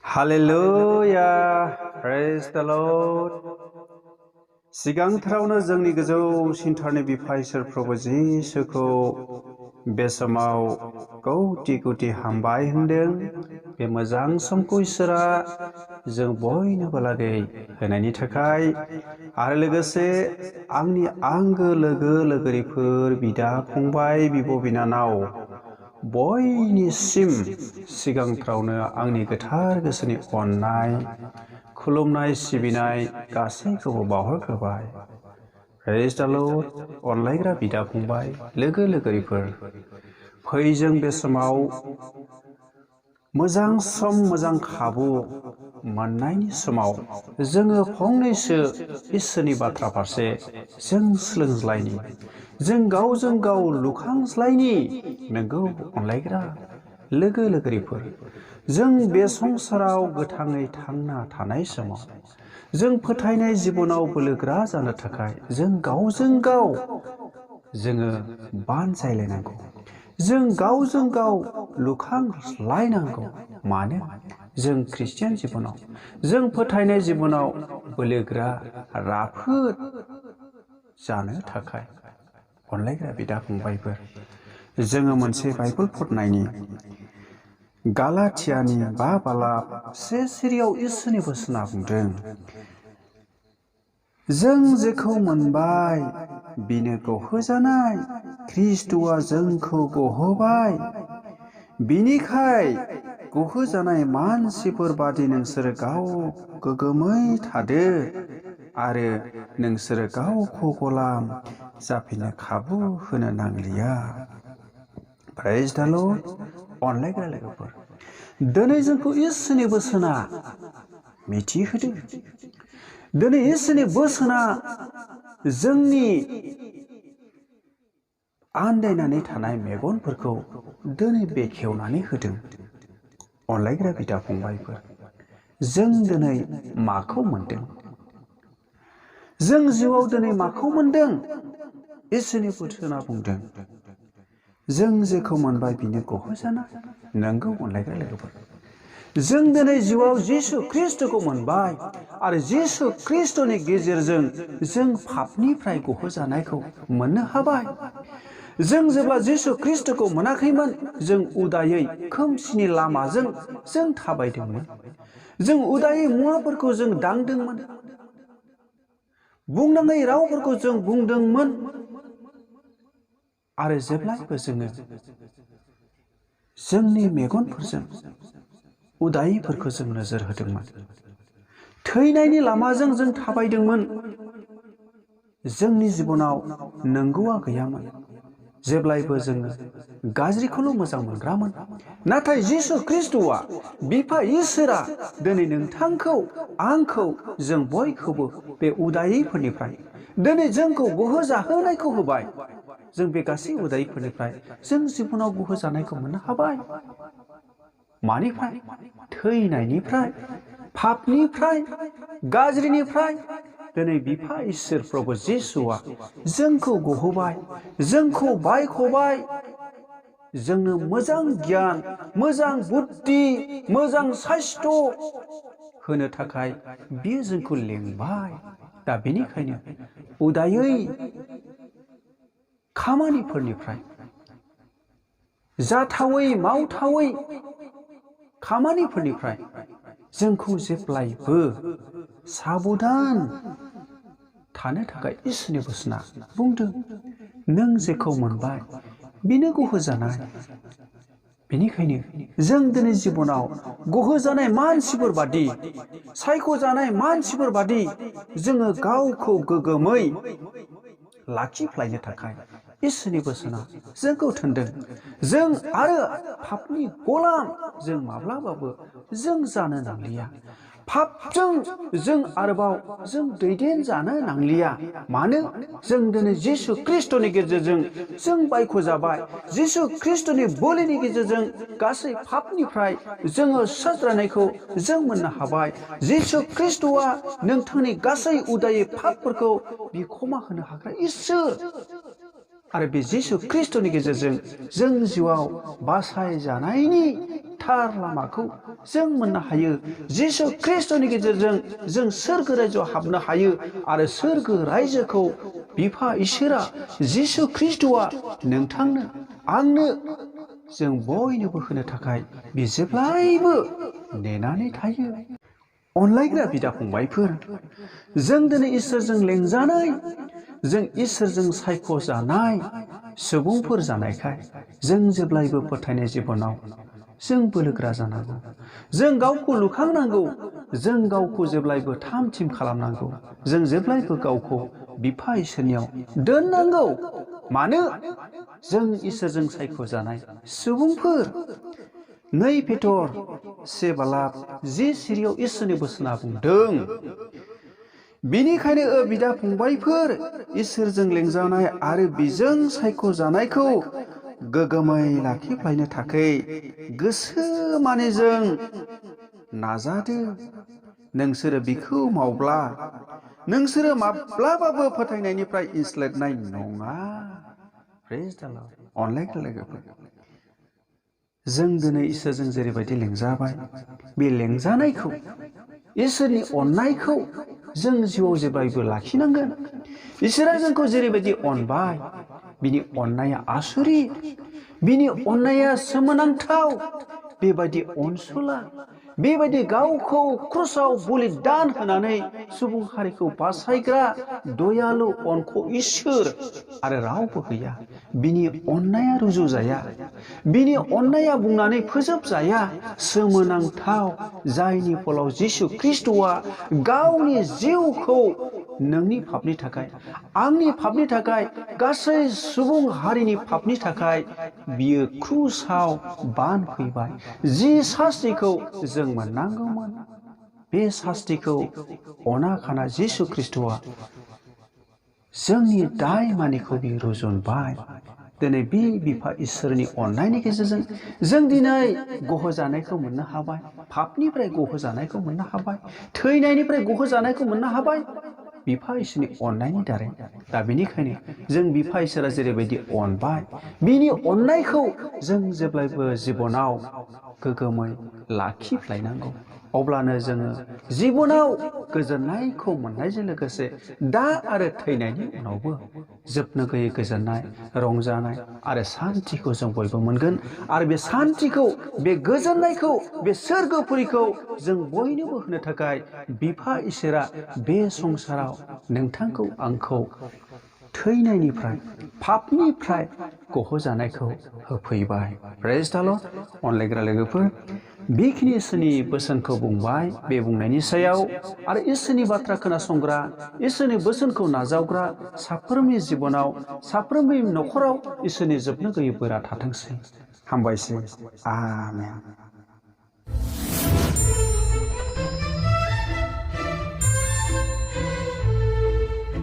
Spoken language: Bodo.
Hallelujah, praise the Lord. सिगांथारावनो जोंनि गोजौ सिन्थारनि बिफा इसोर प्रभु जिसुखौ बे समाव कौटि कौटि हामबाय होनदों। बे मोजां समखौ इसोरा जों बयनोबो लागै होनायनि थाखाय आरो लोगोसे आंनि आंगो लोगो लोगोरिफोर बिदा फंबाय बिब' बिनानाव बयनिसिम सिगांथारावनो आंनि गोथार गोसोनि अननाय खुलुमनाय सिबिनाय गासैखौबो बावहरग्रोबाय। प्रेज द लर्ड। अनलायग्रा बिदा फंबाय लोगो लोगोरिफोर, फै जों बे समाव मोजां सम मोजां खाबु मोननायनि समाव जोङो फंनैसो इसोरनि बाथ्रा फारसे जों सोलोंज्लायनि, जों गावजों गाव लुखांज्लायनि। नोंगौ अनलायग्रा लोगो लोगोरिफोर, जों बे संसाराव गोथाङै थांना थानाय समाव जों फोथायनाय जिबनाव बोलोग्रा जानो थाखाय जों गावजों गाव जोङो बानजायलायनांगौ, जों गावजों गाव लुखांलायनांगौ। मानो? जों ख्रिस्टियान जिबनाव, जों फोथायनाय जिबनाव बोलोग्रा राफोद जानो थाखाय अनलायग्रा बिदा फंबायफोर, जोङो मोनसे बाइबेल फरायनायनि गालाथियानि 5:1 इसोरनि बोसोना बुंदों, जों जेखौ मोनबाय बिनो गहोजानाय, ख्रिस्ट'आ जोंखौ गहोबाय। बिनिखाय गहोजानाय मानसिफोर बादि नोंसोरो गाव गोग्गोमै थादो आरो नोंसोरो गावखौ गलाम जाफिननो खाबु होनो नांलिया। प्रेज द लर्ड। अनलायग्रा लोगोफोर, दिनै जोंखौ इसोरनि बोसोना मिथिहोदों। दिनै इसोरनि बोसोना जोंनि आन्दायनानै थानाय मेगनफोरखौ दिनै बेखेवनानै होदों। अनलायग्रा बिदा फंबायफोर, जों दिनै माखौ मोनदों? जों जिउआव दिनै माखौ मोनदों? इसोरनि बोसोना बुंदों, जों जेखौ मोनबाय बिनो गहोजानाय। नोंगौ अनलायग्रा लोगोफोर, जों दिनै जिउआव जिसु ख्रिस्ट'खौ मोनबाय आरो जिसु ख्रिस्ट'नि गेजेरजों जों पापनिफ्राय गहोजानायखौ मोननो हाबाय। जों जेब्ला जिसु ख्रिस्ट'खौ मोनाखैमोन, जों उदायै खोमसिनि लामाजों जों थाबायदोंमोन। जों उदायै मुवाफोरखौ जों दांदोंमोन, बुंनाङै रावफोरखौ जों बुंदोंमोन आरो जेब्लायबो जोङो जोंनि मेगनफोरजों उदायैफोरखौ जों नोजोर होदोंमोन। थैनायनि लामाजों जों थाबायदोंमोन। जोंनि जिबनाव नंगौआ गैयामोन। जेब्लायबो जोङो गाज्रिखौल' मोजां मोनग्रामोन। नाथाय जिसु ख्रिस्ट'आ, बिफा इसोरा दिनै नोंथांखौ आंखौ जों बयखौबो बे उदायैफोरनिफ्राय दिनै जोंखौ गहोजाहोनायखौ होबाय। जों बे गासै उदायैफोरनिफ्राय जों जिबनाव गहोजानायखौ मोननो हाबाय। मानिफ्राय? थैनायनिफ्राय, पापनिफ्राय, गाज्रिनिफ्राय। दिनै बिफा इसोर प्रभु जिसुआ जोंखौ गहोबाय, जोंखौ बायख'बाय। जोंनो मोजां गियान, मोजां बुद्धि, मोजां साइस्थ' होनो थाखाय बियो जोंखौ लेंबाय। दा बेनिखायनो उदायै खामानिफोरनिफ्राय, जाथावै मावथावै खामानिफोरनिफ्राय जोंखौ जेब्लायबो साबधान थानो थाखाय इसोरनि बोसोना बुंदों। नों जेखौ मोनबाय बेनो गहोजानाय। बेनिखायनो जों दिनै जिबनाव गहोजानाय मानसिफोर बादि, सायख'जानाय मानसिफोर बादि जोङो गावखौ गोग्गोमै लाखिफ्लायनो थाखाय इसोरनि बोसोना जोंखौ थिनदों। जों आरो पापनि गलाम जों माब्लाबाबो जों जानो नांलिया। पापजों जों आरोबाव जों दैदेनजानो नांलिया। मानो? जों दिनै जिसु ख्रिस्ट'नि गेजेरजों जों बायख'जाबाय। जिसु ख्रिस्ट'नि बोलिनि गेजेरजों गासै पापनिफ्राय जोङो सुस्रायनायखौ जों मोननो हाबाय। जिसु ख्रिस्ट'आ नोंथांनि गासै उदायै पापफोरखौ बिख'मा होनो हाग्रा इसोर। आरो बे जिसु ख्रिस्ट'नि गेजेरजों जों जिउआव बासायजानायनि थार लामाखौ जों मोननो हायो। जिसु ख्रिस्ट'नि गेजेरजों जों सोरगो रायजोआव हाबनो हायो आरो सोरगो रायजोखौ बिफा इसोरा जिसु ख्रिस्ट'आ नोंथांनो आंनो जों बयनोबो होनो थाखाय बे जेब्लायबो नेनानै थायो। अनलायग्रा बिदा फंबायफोर, जों दिनै इसोरजों लेंजानाय, जों इसोरजों सायख'जानाय सुबुंफोर जानायखाय जों जेब्लायबो फोथायनाय जिबनाव जों बोलोगोरा जानांगौ। जों गावखौ लुखांनांगौ। जों गावखौ जेब्लायबो थाम थिम खालामनांगौ। जों जेब्लायबो गावखौ बिफा इसोरनियाव दोननांगौ। मानो? जों इसोरजों सायख'जानाय सुबुंफोर। 2 पेटर 1:10 सिरियाव इसोरनि बोसोना बुंदों, बेनिखायनो बिदा फंबायफोर, इसोरजों लेंजानाय आरो बिजों सायख'जानायखौ गोगोमै लाखिफ्लायनो थाखाय गोसो मानिजों नाजादो। नोंसोरो बिखौ मावब्ला नोंसोरो माब्लाबाबो फोथायनायनिफ्राय इनस्लायनाय नङा। प्रेज द लर्ड। अनलायग्रा लोगोफोर, जों दिनै इसोरजों जेरैबायदि लेंजाबाय, बे लेंजानायखौ इसोरनि अननायखौ जों जिउआव जेब्लायबो लाखिनांगोन। इसोरा जोंखौ जेरैबायदि अनबाय, बिनि अननाया आसुरित, बिनि अननाया सोमोनांथाव। बेबायदि अनसुला, बेबायदि गावखौ क्रुसाव बलिदान होनानै सुबुं हारिखौ बासायग्रा दयालु अनख' इसोर आरो रावबो गैया। बिनि अननाया रुजुजाया, बिनि अननाया बुंनानै फोजोबजाया। सोमोनांथाव, जायनि फलाव जिसु ख्रिस्ट'आ गावनि जिउखौ नोंनि पापनि थाखाय, आंनि पापनि थाखाय, गासै सुबुं हारिनि पापनि थाखाय बियो क्रुसाव बानफैबाय। जि सास्तिखौ जों मोननांगौमोन, बे सास्तिखौ अनाखाना जिसु ख्रिस्ट'आ जोंनि दाय मानिखौ बियो रुजुनबाय। दिनै बे बिफा इसोरनि अननायनि गेजेरजों जों दिनै गहोजानायखौ मोननो हाबाय। पापनिफ्राय गहोजानायखौ मोननो हाबाय। थैनायनिफ्राय गहोजानायखौ मोननो हाबाय बिफा इसोरनि अननायनि दारै। दा बेनिखायनो जों बिफा इसोरा जेरैबायदि अनबाय, बिनि अननायखौ जों जेब्लायबो जिबनाव गोगोमै लाखिफ्लायनांगौ। अब्लानो जोङो जिबनाव गोजोननायखौ मोननायजों लोगोसे दा आरो थैनायनि उनावबो जोबनो गैयै गोजोननाय, रंजानाय आरो सान्थिखौ जों बयबो मोनगोन। आरो बे सान्थिखौ, बे गोजोननायखौ, बे सोरगोफुरिखौ जों बयनोबो होनो थाखाय बिफा इसोरा बे संसाराव नोंथांखौ आंखौ थैनायनिफ्राय, पापनिफ्राय गहोजानायखौ होफैबाय। प्रेज द लर्ड। अनलायग्रा लोगोफोर, बेखिनि इसोरनि बोसोनखौ बुंबाय। बे बुंनायनि सायाव आरो इसोरनि बाथ्रा खोनासंग्रा, इसोरनि बोसोनखौ नाजावग्रा साफ्रोमनि जिबनाव, साफ्रोमनि न'खराव इसोरनि जोबनो गैयै बोरा थाथोंसै। हामबायसै। आमेन।